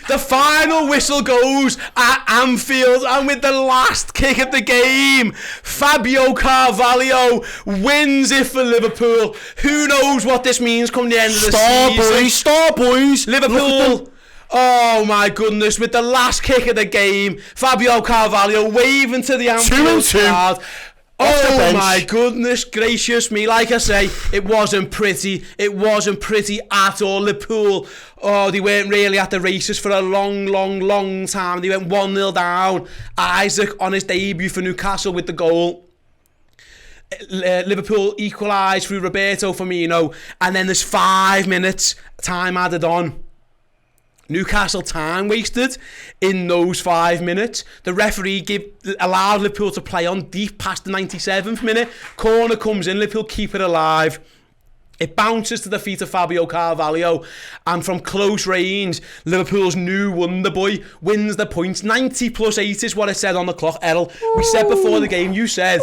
The final whistle goes at Anfield, and with the last kick of the game, Fabio Carvalho wins it for Liverpool. Who knows what this means come the end of the season? Star boys! Liverpool! Oh my goodness, with the last kick of the game, Fabio Carvalho waving to the Anfield crowd. Oh my goodness gracious me. Like I say, it wasn't pretty. It wasn't pretty at all. Liverpool, they weren't really at the races for a long time. They went 1-0 down. Isaac on his debut for Newcastle with the goal. Liverpool equalised through Roberto Firmino, and then there's 5 minutes time added on. Newcastle time wasted in those 5 minutes. The referee allowed Liverpool to play on deep past the 97th minute. Corner comes in, Liverpool keep it alive. It bounces to the feet of Fabio Carvalho, and from close range, Liverpool's new wonder boy wins the points. 90 plus 8 is what it said on the clock. Errol, we said before the game, you said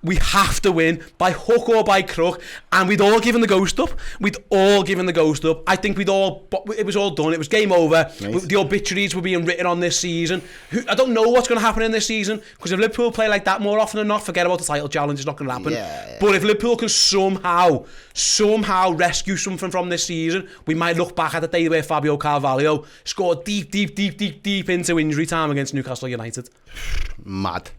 we have to win by hook or by crook, and we'd all given the ghost up. I think it was all done. It was game over. Nice. The obituaries were being written on this season. I don't know what's going to happen in this season, because if Liverpool play like that more often than not, forget about the title challenge. It's not going to happen. Yeah. But if Liverpool can somehow rescue something from this season, we might look back at the day where Fabio Carvalho scored deep into injury time against Newcastle United. Mad.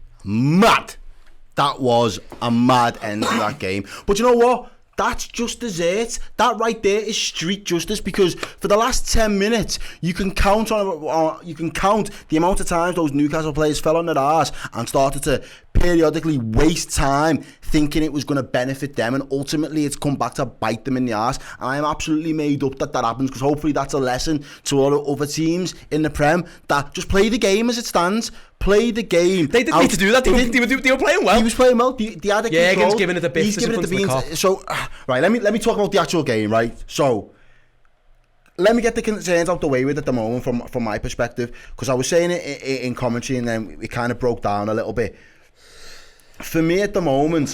That was a mad end to that game. But you know what? That's just dessert. That right there is street justice, because for the last 10 minutes, you can count the amount of times those Newcastle players fell on their arse and started to periodically waste time thinking it was going to benefit them, and ultimately it's come back to bite them in the arse. And I am absolutely made up that happens, because hopefully that's a lesson to all the other teams in the Prem, that just play the game as it stands. Play the game. They didn't need to do that. They were playing well. He was playing well. They had a control. He's giving it the bits. He's giving it the beans. So, right, let me talk about the actual game, right? So, let me get the concerns out the way with at the moment from my perspective, because I was saying it in commentary and then it kind of broke down a little bit. For me at the moment,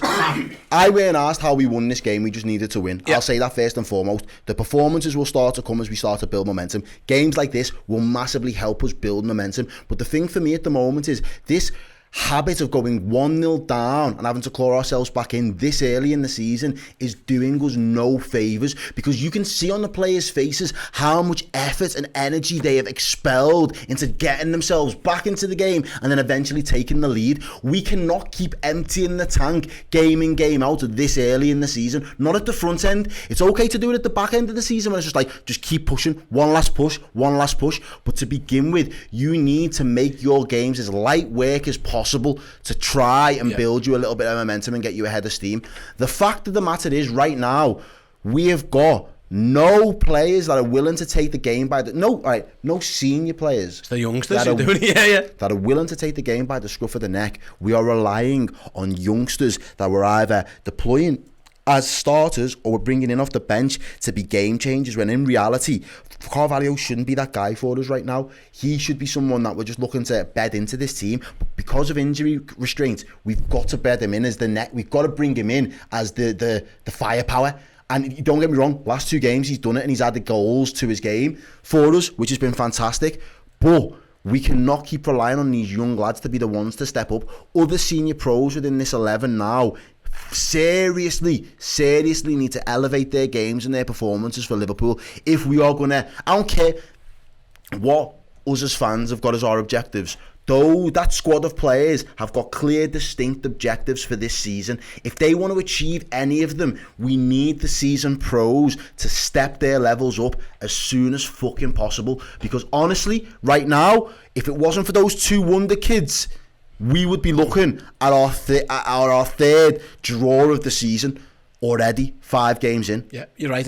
I weren't asked how we won this game. We just needed to win. Yep. I'll say that first and foremost. The performances will start to come as we start to build momentum. Games like this will massively help us build momentum. But the thing for me at the moment is this habit of going 1-0 down and having to claw ourselves back in this early in the season is doing us no favours, because you can see on the players' faces how much effort and energy they have expelled into getting themselves back into the game and then eventually taking the lead. We cannot keep emptying the tank game in, game out this early in the season. Not at the front end. It's okay to do it at the back end of the season when it's just like, just keep pushing, one last push. But to begin with, you need to make your games as light work as possible to try and build you a little bit of momentum and get you ahead of steam. The fact of the matter is, right now, we have got no players that are willing to take the game by the... No senior players. It's the youngsters that are doing it, that are willing to take the game by the scruff of the neck. We are relying on youngsters that we're either deploying as starters or we're bringing in off the bench to be game changers, when in reality, Carvalho shouldn't be that guy for us right now. He should be someone that we're just looking to bed into this team. But because of injury restraints, we've got to bed him in as the net. We've got to bring him in as the firepower. And don't get me wrong, last 2 games he's done it and he's added goals to his game for us, which has been fantastic. But we cannot keep relying on these young lads to be the ones to step up. Other senior pros within this 11 now seriously need to elevate their games and their performances for Liverpool if we are going to... I don't care what us as fans have got as our objectives. Though that squad of players have got clear, distinct objectives for this season. If they want to achieve any of them, we need the seasoned pros to step their levels up as soon as fucking possible. Because honestly, right now, if it wasn't for those 2 wonder kids, we would be looking at our third draw of the season already, 5 games in. Yeah, you're right.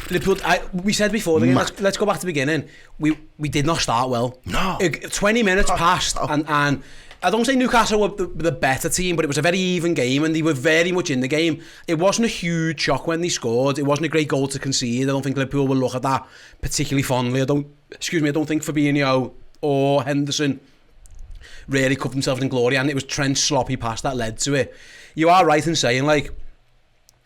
Liverpool, we said before, let's go back to the beginning. We did not start well. No. 20 minutes passed, and I don't say Newcastle were the better team, but it was a very even game, and they were very much in the game. It wasn't a huge shock when they scored. It wasn't a great goal to concede. I don't think Liverpool will look at that particularly fondly. I don't think Fabinho or Henderson really covered themselves in glory, and it was Trent's sloppy pass that led to it. You are right in saying, like,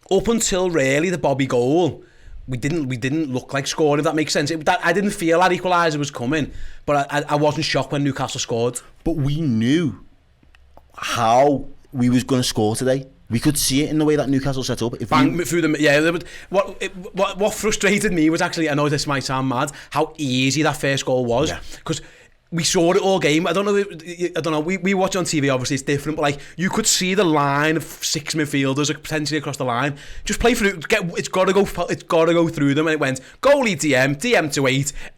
up until really the Bobby goal, we didn't look like scoring, if that makes sense. I didn't feel that equaliser was coming, but I wasn't shocked when Newcastle scored. But we knew how we was going to score today. We could see it in the way that Newcastle set up. Through them, yeah. What frustrated me was actually, I know this might sound mad, how easy that first goal was. Because we saw it all game. I don't know. We watch on TV. Obviously, it's different. But like, you could see the line of 6 midfielders potentially across the line. Just play through. It's got to go. It's got to go through them. And it went goalie DM to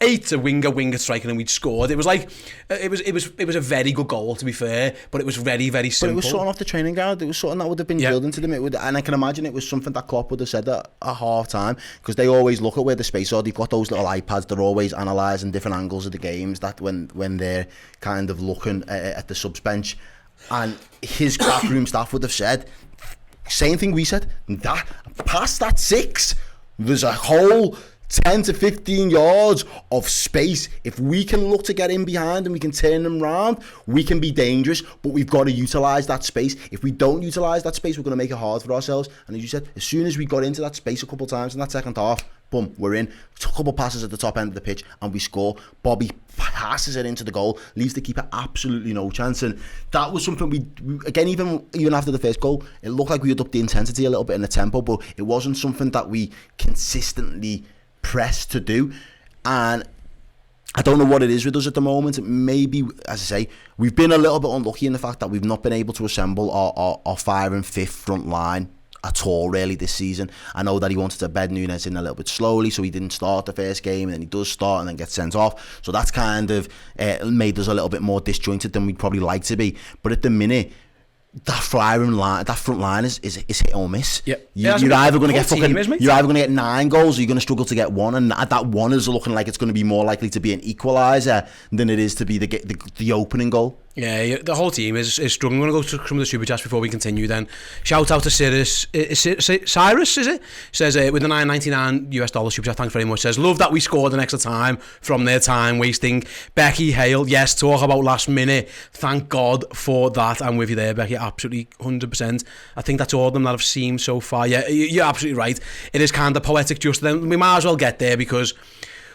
8 to winger striking, and we'd scored. It was like it was a very good goal, to be fair. But it was very, very simple. But it was something off the training ground. It was something that would have been drilled into them. And I can imagine it was something that Klopp would have said at half time, because they always look at where the space are. They've got those little iPads. They're always analysing different angles of the games. That when they're kind of looking at the subs bench, and his backroom staff would have said same thing we said, that past that 6 there's a whole 10 to 15 yards of space. If we can look to get in behind and we can turn them round, we can be dangerous, but we've got to utilise that space. If we don't utilise that space, we're going to make it hard for ourselves. And as you said, as soon as we got into that space a couple of times in that second half, boom, we're in. Took a couple passes at the top end of the pitch and we score. Bobby passes it into the goal, leaves the keeper absolutely no chance. And that was something we again, even after the first goal, it looked like we had upped the intensity a little bit in the tempo, but it wasn't something that we consistently pressed to do. And I don't know what it is with us at the moment. Maybe, as I say, we've been a little bit unlucky in the fact that we've not been able to assemble our 5 and 5th front line at all really this season. I know that he wanted to bed Nunes in a little bit slowly, so he didn't start the first game, and then he does start and then gets sent off. So that's kind of made us a little bit more disjointed than we'd probably like to be. But at the minute, that front line is hit or miss. Yep. You're either going to get you're either going to get 9 goals, or you're going to struggle to get 1, and that 1 is looking like it's going to be more likely to be an equaliser than it is to be the opening goal. Yeah, the whole team is struggling. I'm going to go to some of the super chats before we continue then. Shout out to Cyrus, Cyrus, is it? Says, with the $9.99 super chat, thanks very much. Says, love that we scored an extra time from their time wasting. Becky Hale, yes, talk about last minute. Thank God for that. I'm with you there, Becky, absolutely 100%. I think that's all of them that I've seen so far. Yeah, you're absolutely right. It is kind of poetic just then. We might as well get there, because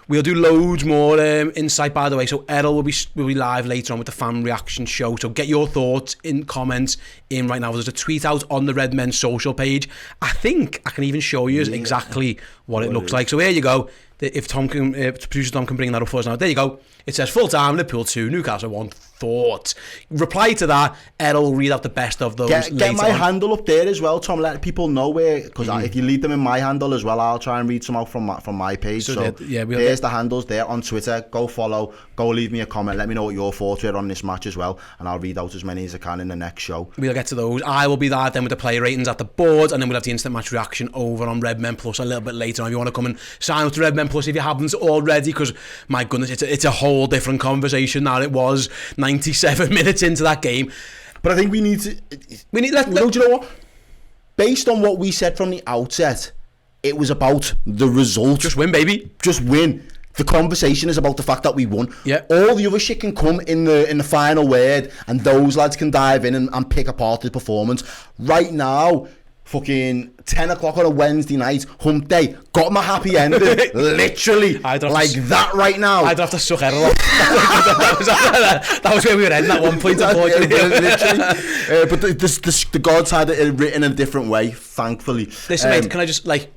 we'll do loads more insight, by the way. So Errol will be live later on with the fan reaction show. So get your thoughts in comments in right now. There's a tweet out on the Redmen social page. I think I can even show you exactly what it looks like. So here you go. If producer Tom can bring that up for us now. There you go. It says full time, Liverpool 2, Newcastle 1. Thoughts. Reply to that. Errol will read out the best of those. Get my handle up there as well, Tom. Let people know where, because if you leave them in my handle as well, I'll try and read some out from my page. So there's the handles there on Twitter. Go follow. Go leave me a comment. Let me know what your thoughts were on this match as well, and I'll read out as many as I can in the next show. We'll get to those. I will be there then with the player ratings at the board, and then we'll have the instant match reaction over on Redmen Plus a little bit later on. If you want to come and sign up to Redmen Plus if you haven't already, because my goodness, it's a whole different conversation now. It was 97 minutes into that game. But I think we need to... do you know what? Based on what we said from the outset, it was about the result. Just win, baby. Just win. The conversation is about the fact that we won. Yeah. All the other shit can come in the final word, and those lads can dive in and pick apart the performance. Right now, fucking 10 o'clock on a Wednesday night, hump day, got my happy ending. Literally. Like that right now. I'd have to suck Errol off. That was where we were heading at one point, unfortunately. But the gods had it written in a different way, thankfully. Listen, mate, can I just, like...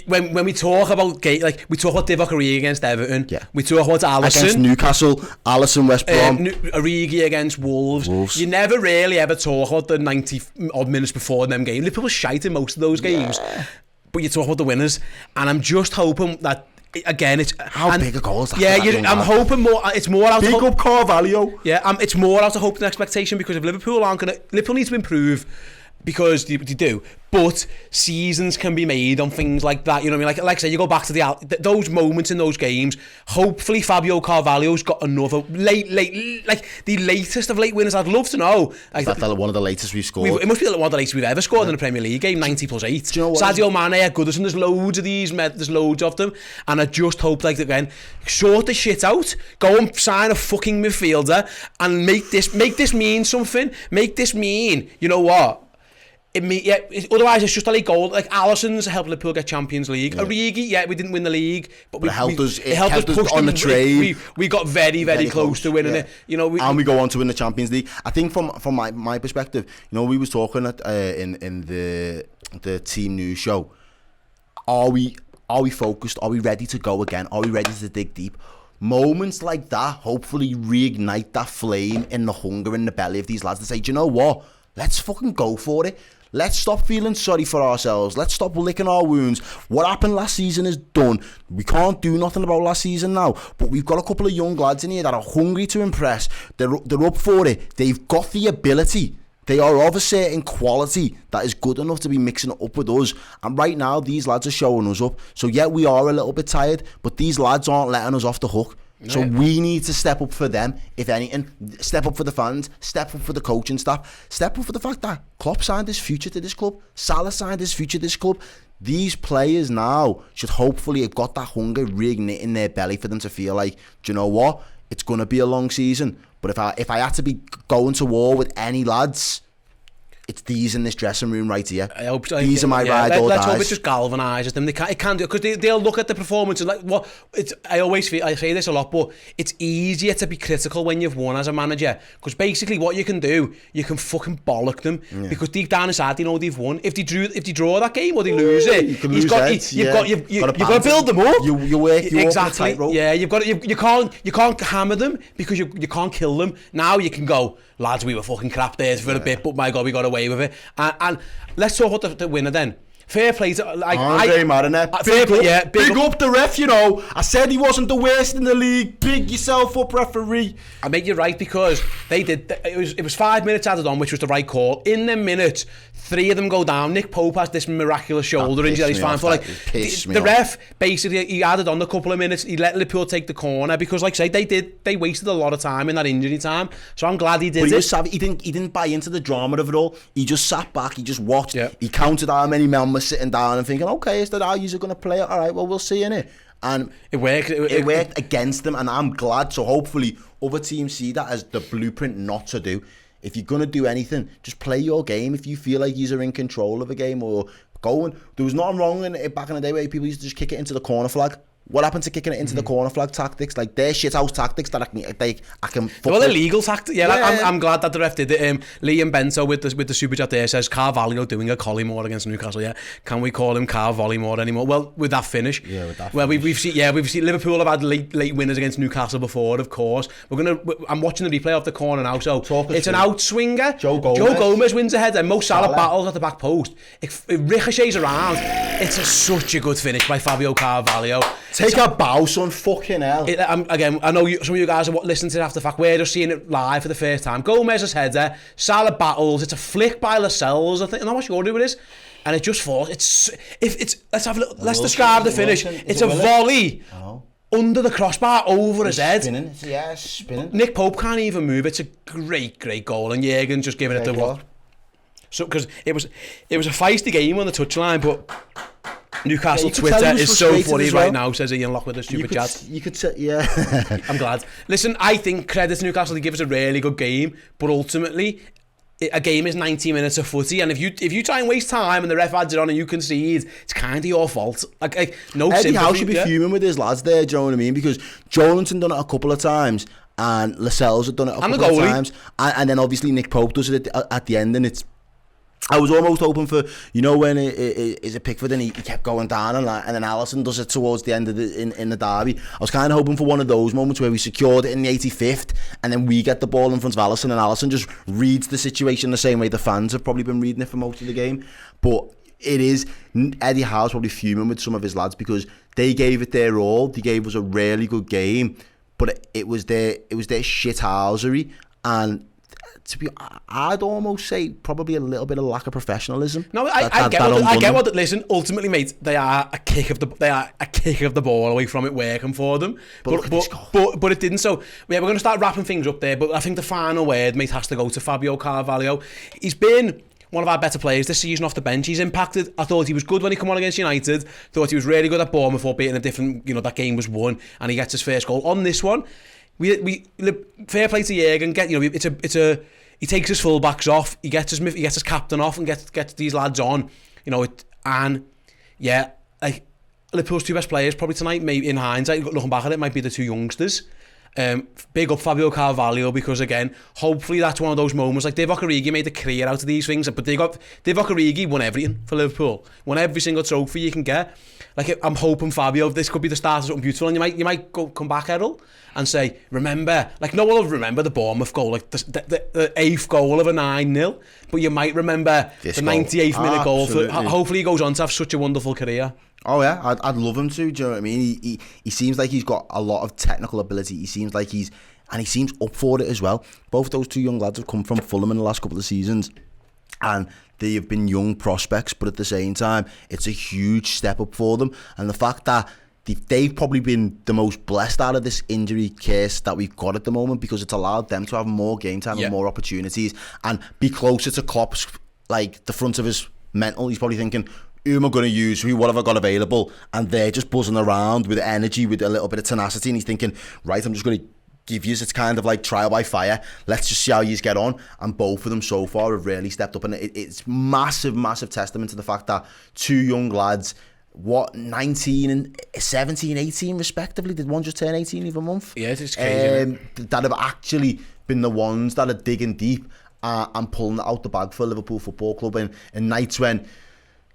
When we talk about we talk about Divock Origi against Everton, we talk about Alisson against Newcastle, Alisson West Brom, Origi against Wolves. You never really ever talk about the 90 odd minutes before them games. Liverpool was shite in most of those games, but you talk about the winners, and I'm just hoping that again it's big a goal is that? Yeah, I'm hoping more. It's more out big up Carvalho. Yeah, it's more out of hope than expectation, because if Liverpool need to improve. Because they do, but seasons can be made on things like that. You know what I mean? Like I say, you go back to those moments in those games. Hopefully, Fabio Carvalho's got another like the latest of late winners. I'd love to know. Like, that's one of the latest we've scored. It must be one of the latest we've ever scored in a Premier League game. 90+8. Do you know what? Sadio Mane, Goodison. There's loads of these. There's loads of them, and I just hope again, sort the shit out. Go and sign a fucking midfielder and make this mean something. Make this mean. You know what? Otherwise it's just a goal. Like Alisson's helped Liverpool get Champions League. Yeah. Origi, we didn't win the league, but it helped us push on them. the trade. We got very close to winning it. You know, and we go on to win the Champions League. I think from my perspective, you know, we was talking at in the team news show. Are we focused? Are we ready to go again? Are we ready to dig deep? Moments like that hopefully reignite that flame in the hunger in the belly of these lads to say, do you know what? Let's fucking go for it. Let's stop feeling sorry for ourselves. Let's stop licking our wounds. What happened last season is done. We can't do nothing about last season now. But we've got a couple of young lads in here that are hungry to impress. They're up for it. They've got the ability. They are of a certain quality that is good enough to be mixing it up with us. And right now, these lads are showing us up. So yeah, we are a little bit tired, but these lads aren't letting us off the hook. So we need to step up for them, if anything. Step up for the fans, step up for the coaching staff, step up for the fact that Klopp signed his future to this club, Salah signed his future to this club. These players now should hopefully have got that hunger reigniting their belly for them to feel like, do you know what? It's going to be a long season. But if I had to be going to war with any lads, it's these in this dressing room right here. I hope so. These are my ride or Let's dies. hope it just galvanises them. It can do it because they'll look at the performance and like what. I always feel, I say this a lot, but it's easier to be critical when you've won as a manager because basically what you can do, you can fucking bollock them because deep down inside they know they've won. If they draw that game or they lose it, you can lose it. You've got to build them up. You work exactly. The Yeah, you can't hammer them because you can't kill them. Now you can go, lads, we were fucking crap there for a bit, but my God, we got away with it. And let's talk about the winner then. Fair play to Andre Marinette. Big up the ref, you know. I said he wasn't the worst in the league. Big yourself up, referee. I make you right because they did. It was 5 minutes added on, which was the right call. In the minute, 3 of them go down. Nick Pope has this miraculous shoulder injury that he's fine for. Like the ref basically he added on a couple of minutes. He let Liverpool take the corner because, like I say, they wasted a lot of time in that injury time. So I'm glad he did. But he was savvy. He didn't buy into the drama of it all. He just sat back. He just watched. Yeah. He counted how many men were sitting down and thinking, okay, is that how you're going to play it? All right, well, we'll see in it. And it worked. It worked against them, and I'm glad. So hopefully other teams see that as the blueprint not to do. If you're going to do anything, just play your game. If you feel like you're in control of a game or going, there was nothing wrong in it back in the day where people used to just kick it into the corner flag. What happened to kicking it into the corner flag tactics? Like, they're shithouse tactics that I can fuck well, illegal tactics. Yeah, I'm glad that the ref did it. Liam Bento with the super chat there says Carvalho doing a Collymore against Newcastle. Yeah, can we call him Carvalho anymore? Well, with that finish. Yeah, with that. Well, we've seen Liverpool have had late winners against Newcastle before. Of course, I'm watching the replay of the corner now. So it's an outswinger. Joe Gomez wins the header. Mo Salah battles at the back post. It ricochets around. It's such a good finish by Fabio Carvalho. Take a bow, son. Fucking hell. Again, I know some of you guys are listening to it after the fact. We're just seeing it live for the first time. Gomez's header, Salah battles. It's a flick by Lascelles. I think. I'm not sure who it is. And it just falls. Let's describe the finish. It's a volley under the crossbar over his head. Spinning. Nick Pope can't even move. It's a great goal, and Jürgen just giving it the what. So because it was a feisty game on the touchline, but Newcastle Twitter is so funny right now, says Ian Lock with the stupid chat. You could say, yeah. I'm glad. Listen, I think credit to Newcastle, they give us a really good game, but ultimately, a game is 90 minutes of footy, and if you try and waste time and the ref adds it on and you concede, it's kind of your fault. Like no Eddie Howe should be fuming with his lads there, do you know what I mean? Because Jolinton done it a couple of times, and Lascelles had done it a couple of times, and then obviously Nick Pope does it at the end, and it's. I was almost hoping for, you know, when it is a Pickford and he kept going down and then Alisson does it towards the end of in the derby. I was kind of hoping for one of those moments where we secured it in the 85th and then we get the ball in front of Alisson and Alisson just reads the situation the same way the fans have probably been reading it for most of the game. But it is, Eddie Howe's probably fuming with some of his lads because they gave it their all. They gave us a really good game, but it was their shithousery, and I'd almost say probably a little bit of lack of professionalism. No, I get what. Listen, ultimately, mate, they are a kick of the ball away from it working for them. But it didn't. So yeah, we're going to start wrapping things up there. But I think the final word, mate, has to go to Fabio Carvalho. He's been one of our better players this season off the bench. He's impacted. I thought he was good when he came on against United. Thought he was really good at Bournemouth, albeit in a different. You know, that game was won, and he gets his first goal on this one. We fair play to Jürgen. he takes his full-backs off, he gets his captain off and gets these lads on, you know, and yeah, like Liverpool's 2 best players probably tonight, maybe in hindsight, looking back at it, might be the 2 youngsters. Big up Fabio Carvalho, because again, hopefully that's one of those moments. Like Divock Origi made a career out of these things, but Divock Origi won everything for Liverpool, won every single trophy you can get. Like I'm hoping Fabio, this could be the start of something beautiful, and you might come back, Errol, and say, remember, like no one will remember the Bournemouth goal, like the 8th goal of a 9-0, but you might remember the 98th minute goal. Hopefully he goes on to have such a wonderful career. Oh yeah, I'd love him to. Do you know what I mean? He seems like he's got a lot of technical ability. He seems like he seems up for it as well. Both those 2 young lads have come from Fulham in the last couple of seasons, and they have been young prospects, but at the same time, it's a huge step up for them. And the fact that they've probably been the most blessed out of this injury case that we've got at the moment, because it's allowed them to have more game time and more opportunities and be closer to Klopp's, like the front of his mental. He's probably thinking, who am I going to use? What have I got available? And they're just buzzing around with energy, with a little bit of tenacity. And he's thinking, right, I'm just going to give you, it's kind of like trial by fire. Let's just see how you get on. And both of them so far have really stepped up. And it's massive, massive testament to the fact that 2 young lads, 19 and 17, 18 respectively. Did one just turn 18 the other month? Yeah, it's crazy. That have actually been the ones that are digging deep and pulling it out the bag for Liverpool Football Club. And nights when,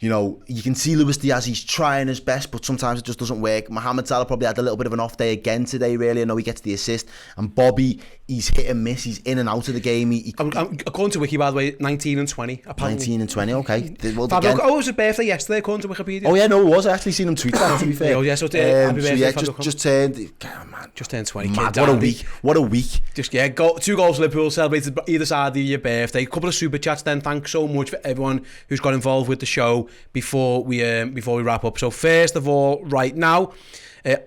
you know, you can see Luis Diaz, he's trying his best, but sometimes it just doesn't work. Mohamed Salah probably had a little bit of an off day again today, really. I know he gets the assist. And Bobby, he's hit and miss. He's in and out of the game. According to Wiki, by the way, 19 and 20, apparently. 19 and 20, okay. Well, Fabio, it was his birthday yesterday, according to Wikipedia. Oh, yeah, no, it was. I actually seen him tweet that, to be fair. Oh, yeah, so happy birthday, yeah, Fabio. just turned... God, man. Just turned 20. Mad, what a week. What a week. Just, yeah, 2 goals Liverpool celebrated either side of your birthday. A couple of super chats then. Thanks so much for everyone who's got involved with the show before we wrap up. So first of all, right now,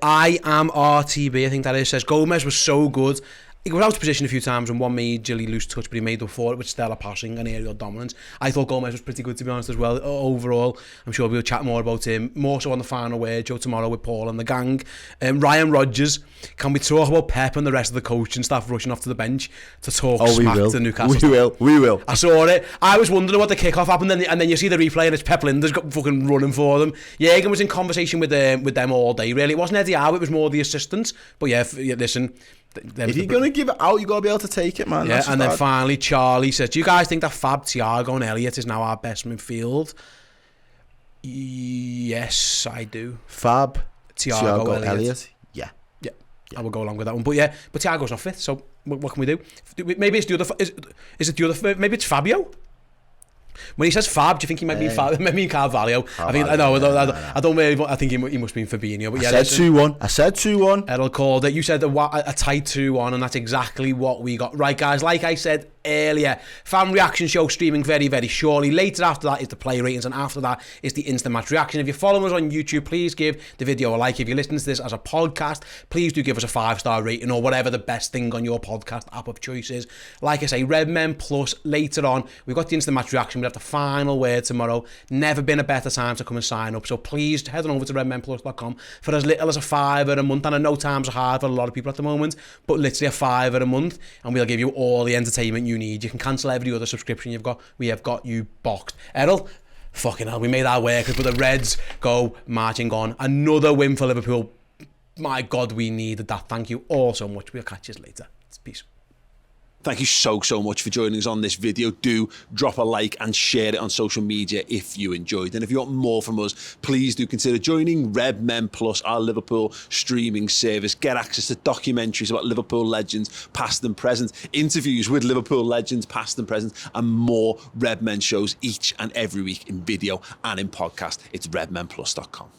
I am RTB, I think that is, says Gomez was so good. He got out of position a few times and one majorly loose touch, but he made up for it with stellar passing and aerial dominance. I thought Gomez was pretty good, to be honest, as well. Overall, I'm sure we'll chat more about him, more so on the final word show tomorrow with Paul and the gang. Ryan Rodgers, can we talk about Pep and the rest of the coaching staff rushing off to the bench to talk smack to Newcastle? We will. I saw it. I was wondering what the kickoff happened, and then you see the replay and it's Pep Linder's got fucking running for them. Jürgen was in conversation with them all day, really. It wasn't Eddie Howe, it was more the assistants. But yeah, listen... If you're going to give it out, you got to be able to take it, man. Yeah, and then finally Charlie says, do you guys think that Fab, Thiago and Elliott is now our best midfield? Yes, I do. Fab, Thiago Elliott. Yeah, I will go along with that one. But yeah, Thiago's not fit, so what can we do? Maybe it's the other... Is it the other... Maybe it's Fabio? When he says Fab, do you think he might be Fab? Maybe Carvalho. I don't really. I think he must be Fabinho. But yeah, I said 2-1. Errol called it. You said a tight 2-1, and that's exactly what we got. Right, guys. Like I said earlier, fan reaction show streaming very, very shortly. Later after that is the play ratings, and after that is the instant match reaction. If you're following us on YouTube, please give the video a like. If you're listening to this as a podcast, please do give us a 5-star rating or whatever the best thing on your podcast app of choice is. Like I say, Redmen Plus later on. We've got the instant match reaction. We have the final word tomorrow. Never been a better time to come and sign up. So please head on over to redmenplus.com for as little as a $5 a month. And I know times are hard for a lot of people at the moment, but literally a $5 a month, and we'll give you all the entertainment you need. You can cancel every other subscription you've got. We have got you boxed. Errol, fucking hell, we made our work, but the Reds go marching on. Another win for Liverpool. My God, we needed that. Thank you all so much. We'll catch you later. Peace. Thank you so much for joining us on this video. Do drop a like and share it on social media if you enjoyed. And if you want more from us, please do consider joining Redmen Plus, our Liverpool streaming service. Get access to documentaries about Liverpool legends, past and present, interviews with Liverpool legends, past and present, and more Redmen shows each and every week in video and in podcast. It's redmenplus.com.